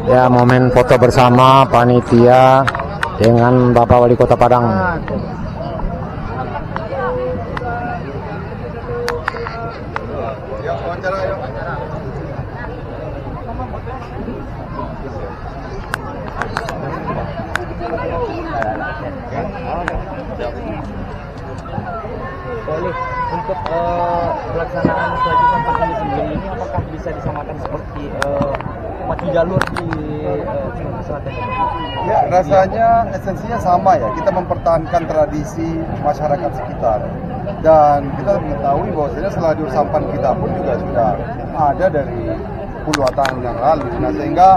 Ya, momen foto bersama panitia dengan Bapak Wali Kota Padang. Boleh. Untuk pelaksanaan kelanjutan pandemi sendiri ini apakah bisa disamakan seperti maju jalur di Sumatera Selatan? Ya, rasanya esensinya sama ya. Kita mempertahankan tradisi masyarakat sekitar. Dan kita mengetahui bahwasanya Seladur Sampan kita pun juga sudah ada dari puluhan tahun yang lalu. Nah, sehingga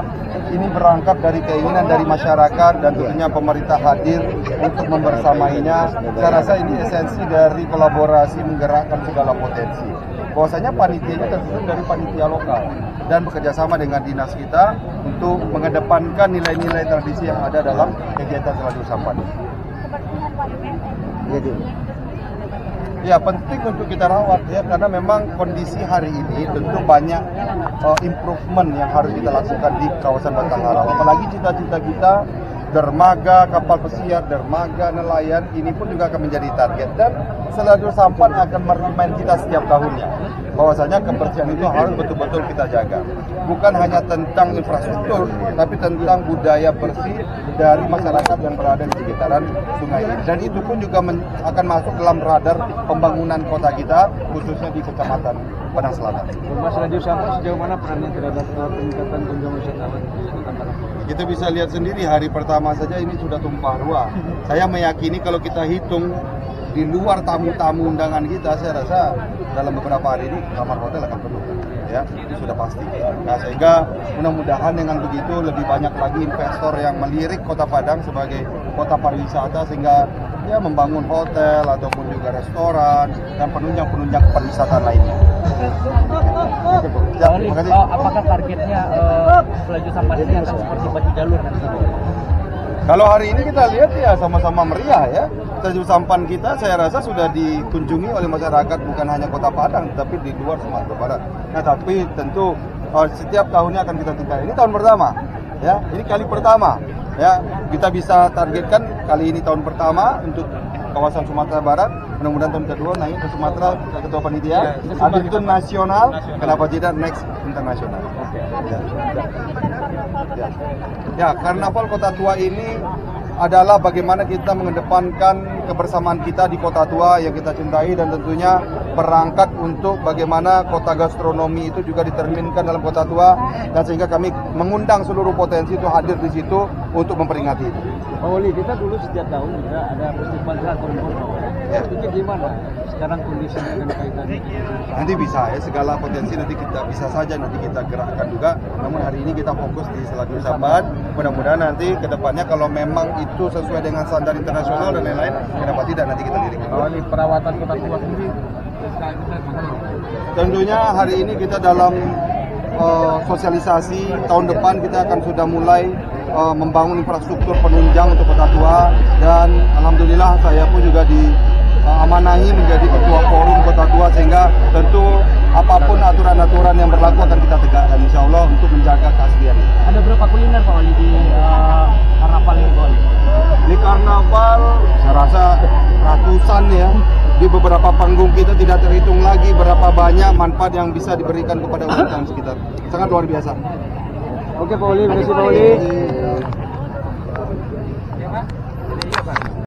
ini berangkat dari keinginan dari masyarakat dan tentunya pemerintah hadir untuk membersamainya. Saya rasa ini esensi dari kolaborasi menggerakkan segala potensi. Bahwasanya panitianya tersusun dari panitia lokal dan bekerjasama dengan dinas kita untuk mengedepankan nilai-nilai tradisi yang ada dalam kegiatan Seladur Sampan. Ya, penting untuk kita rawat ya, karena memang kondisi hari ini tentu banyak improvement yang harus kita lakukan di kawasan Batang Harau. Apalagi cita-cita kita dermaga, kapal pesiar, dermaga, nelayan, ini pun juga akan menjadi target. Dan Seladur Sampan akan meremind kita setiap tahunnya bahwasanya kebersihan itu harus betul-betul kita jaga. Bukan hanya tentang infrastruktur, tapi tentang budaya bersih dari masyarakat yang berada di sekitaran sungai ini. Dan itu pun juga akan masuk dalam radar pembangunan kota kita, khususnya di Kecamatan Padang Selatan. Mas Seladur Sampan sejauh mana perannya terhadap peningkatan kunjungan wisatawan di Kota Padang? Kita bisa lihat sendiri hari pertama saja ini sudah tumpah ruah. Saya meyakini kalau kita hitung di luar tamu-tamu undangan kita, saya rasa dalam beberapa hari ini kamar hotel akan penuh. Ya, itu sudah pasti. Nah, sehingga mudah-mudahan dengan begitu lebih banyak lagi investor yang melirik Kota Padang sebagai kota pariwisata, sehingga ya membangun hotel ataupun juga restoran dan penunjang-penunjang pariwisata lainnya. Ya, terima kasih. Apakah targetnya Seladur Sampan ini akan seperti baju jalur nanti? Kalau hari ini kita lihat ya sama-sama meriah ya. Seladur Sampan kita saya rasa sudah dikunjungi oleh masyarakat bukan hanya Kota Padang tapi di luar Sumatera Barat. Nah, tapi tentu setiap tahunnya akan kita tingkatkan. Ini tahun pertama ya. Ini kali pertama ya. Kita bisa targetkan kali ini tahun pertama untuk kawasan Sumatera Barat. Mudah-mudahan tahun kedua naik ke Sumatera, ketua panitia. Habis itu nasional, kenapa tidak next internasional? Ya, Karnaval Kota Tua ini adalah bagaimana kita mengedepankan kebersamaan kita di Kota Tua yang kita cintai, dan tentunya berangkat untuk bagaimana kota gastronomi itu juga diterminkan dalam Kota Tua, dan sehingga kami mengundang seluruh potensi itu hadir di situ untuk memperingati itu. Pak Wali, kita dulu setiap tahun juga ada festival Dragon Ball. Ya. Itu gimana sekarang kondisinya dan kaitannya? Nanti bisa ya, segala potensi nanti kita bisa saja nanti kita gerakkan juga. Namun hari ini kita fokus di Seladur Sampan. Mudah-mudahan nanti ke depannya kalau memang itu sesuai dengan standar internasional dan lain-lain, kenapa tidak nanti kita lirik. Wali, perawatan Kota Tua sendiri. Tentunya hari ini kita dalam sosialisasi, tahun depan kita akan sudah mulai membangun infrastruktur penunjang untuk Kota Tua, dan alhamdulillah saya pun juga diamanahi menjadi ketua forum Kota Tua, sehingga tentu apapun aturan-aturan yang berlaku akan kita tegakkan insya Allah untuk menjaga keaslian. Ada berapa kuliner Pak Wali di Karnaval ini Pak Wali? Di Karnaval saya rasa ratusan ya. Di beberapa panggung kita tidak terhitung lagi berapa banyak manfaat yang bisa diberikan kepada orang sekitar. Sangat luar biasa. Oke Pak Wali, terima kasih Pak Wali.